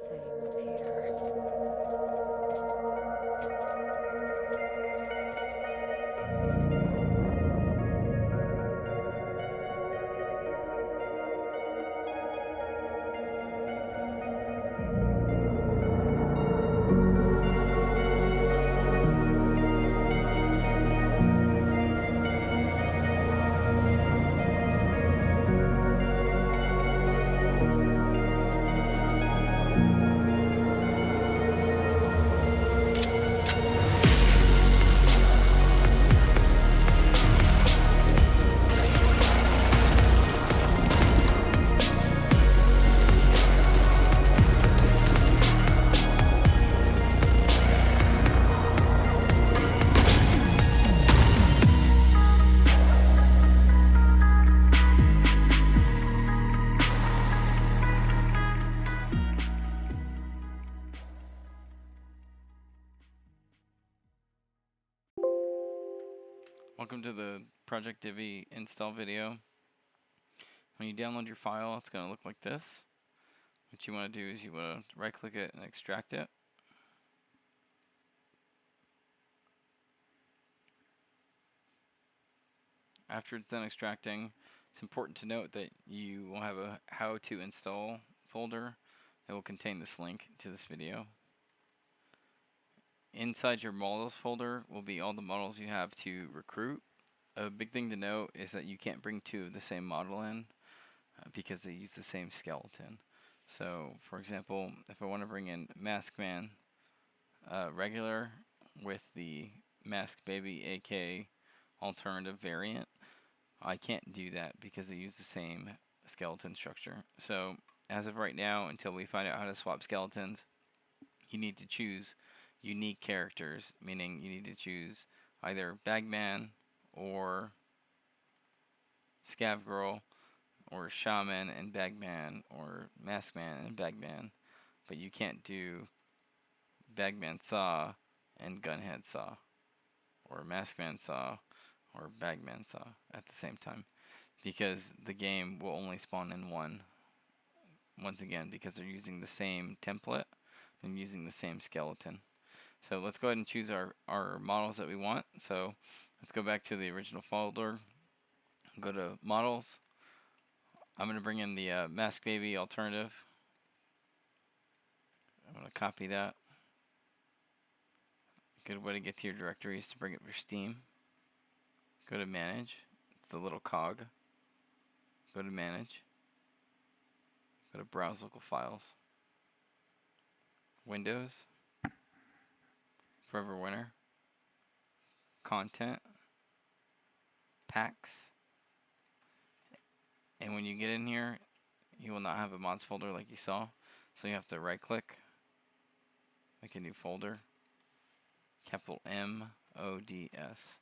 same up here. Welcome to the Projectdivi install video. When you download your file, it's going to look like this. What you want to do is you want to right click it and extract it. After it's done extracting, it's important to note that you will have a how to install folder that will contain this link to this video. Inside your models folder will be all the models you have to recruit. A big thing to note is that you can't bring two of the same model in because they use the same skeleton. So, for example, if I want to bring in Maskman regular with the Mask Baby AK alternative variant, I can't do that because they use the same skeleton structure. So, as of right now, until we find out how to swap skeletons, you need to choose unique characters, meaning you need to choose either Bagman or Scav Girl or Shaman and Bagman or Maskman and Bagman, but you can't do Bagman Saw and Gunhead Saw or Maskman Saw or Bagman Saw at the same time, because the game will only spawn in one. Once again, because they're using the same template and using the same skeleton. So let's go ahead and choose our models that we want. So let's go back to the original folder, go to models. I'm going to bring in the Mask Baby alternative. I'm going to copy that. Good way to get to your directory is to bring up your Steam. Go to Manage. It's the little cog. Go to Manage. Go to Browse Local Files. Windows. Forever Winter. Content. Packs. And when you get in here, you will not have a mods folder like you saw. So you have to right click, make a new folder, capital MODS.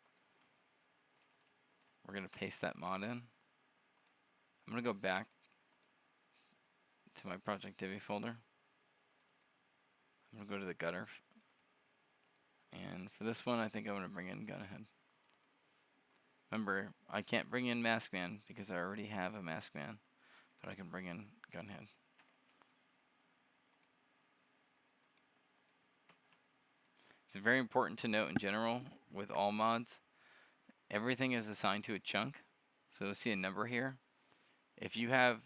We're going to paste that mod in. I'm going to go back to my Projectdivi folder. I'm going to go to the gutter. And for this one, I think I'm going to bring in Gunhead. Remember, I can't bring in Maskman because I already have a Maskman, but I can bring in Gunhead. It's very important to note in general with all mods, everything is assigned to a chunk. So you'll see a number here. If you have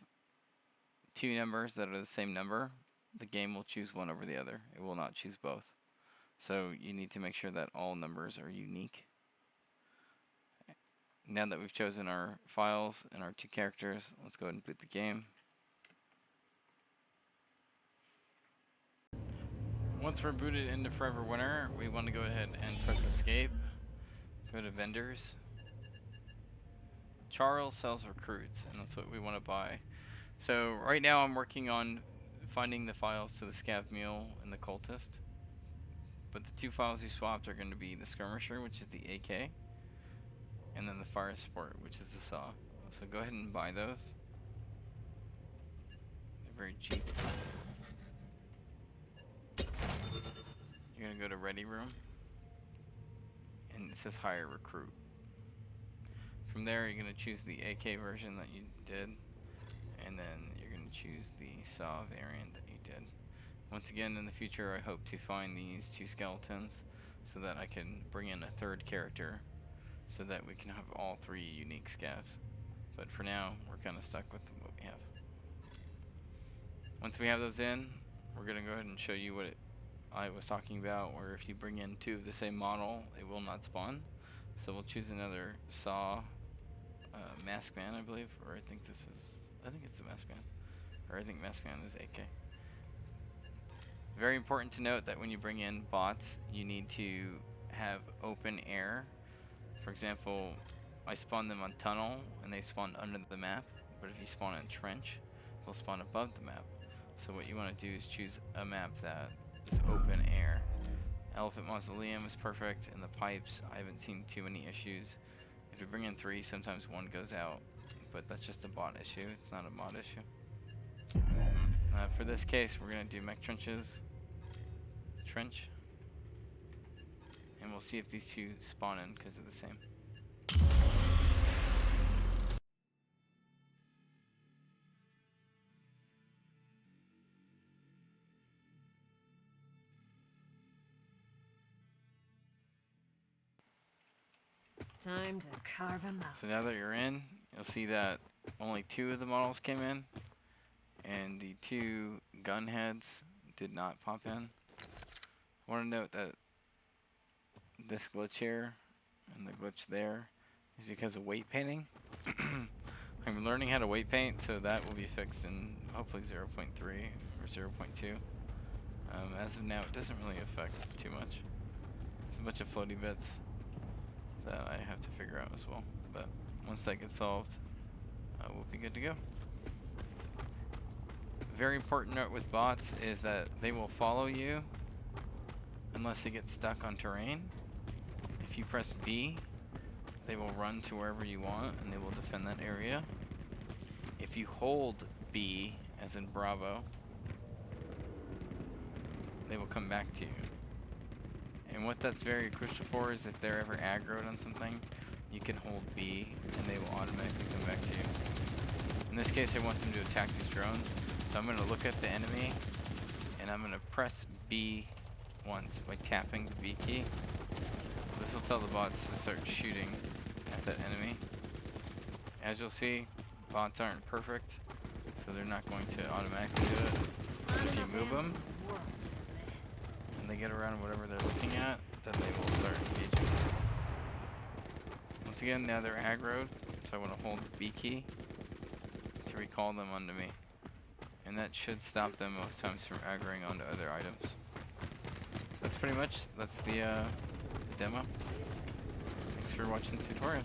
two numbers that are the same number, the game will choose one over the other. It will not choose both. So you need to make sure that all numbers are unique. Now that we've chosen our files and our two characters, let's go ahead and boot the game. Once we're booted into Forever Winter, we want to go ahead and press escape. Go to vendors. Charles sells recruits, and that's what we want to buy. So right now I'm working on finding the files to the Scav Mule and the Cultist. But the two files you swapped are going to be the Skirmisher, which is the AK, and then the Fire Sport, which is the Saw. So go ahead and buy those. They're very cheap. You're going to go to Ready Room, and it says Hire Recruit. From there, you're going to choose the AK version that you did, and then you're going to choose the Saw variant that you did. Once again, in the future, I hope to find these 2 skeletons so that I can bring in a 3rd character so that we can have all 3 unique scavs. But for now, we're kind of stuck with what we have. Once we have those in, we're going to go ahead and show you what I was talking about, where if you bring in 2 of the same model, it will not spawn. So we'll choose another Saw Mask Man, I believe, or I think it's the Mask Man, or I think Mask Man is AK. Very important to note that when you bring in bots, you need to have open air. For example, I spawn them on tunnel and they spawn under the map, but if you spawn in trench, they'll spawn above the map. So what you want to do is choose a map that is open air. Elephant Mausoleum is perfect, and the pipes, I haven't seen too many issues. If you bring in 3, sometimes 1 goes out, but that's just a bot issue, it's not a mod issue. For this case, we're going to do mech trenches. Trench. And we'll see if these 2 spawn in because they're the same. Time to carve them out. So now that you're in, you'll see that only 2 of the models came in, and the 2 gun heads did not pop in. I want to note that this glitch here and the glitch there is because of weight painting. I'm learning how to weight paint, so that will be fixed in hopefully 0.3 or 0.2. As of now, it doesn't really affect too much. It's a bunch of floaty bits that I have to figure out as well. But once that gets solved, we'll be good to go. Very important note with bots is that they will follow you unless they get stuck on terrain. If you press B, they will run to wherever you want and they will defend that area. If you hold B, as in Bravo, they will come back to you. And what that's very crucial for is if they're ever aggroed on something, you can hold B and they will automatically come back to you. In this case, I want them to attack these drones, so I'm going to look at the enemy and I'm going to press B once by tapping the B key. This will tell the bots to start shooting at that enemy. As you'll see, bots aren't perfect, so they're not going to automatically do it. But if you move them, and they get around whatever they're looking at, then they will start engaging. Once again, now they're aggroed, so I want to hold the B key to recall them onto me. And that should stop them most times from aggroing onto other items. That's pretty much, that's the demo. Thanks for watching the tutorial.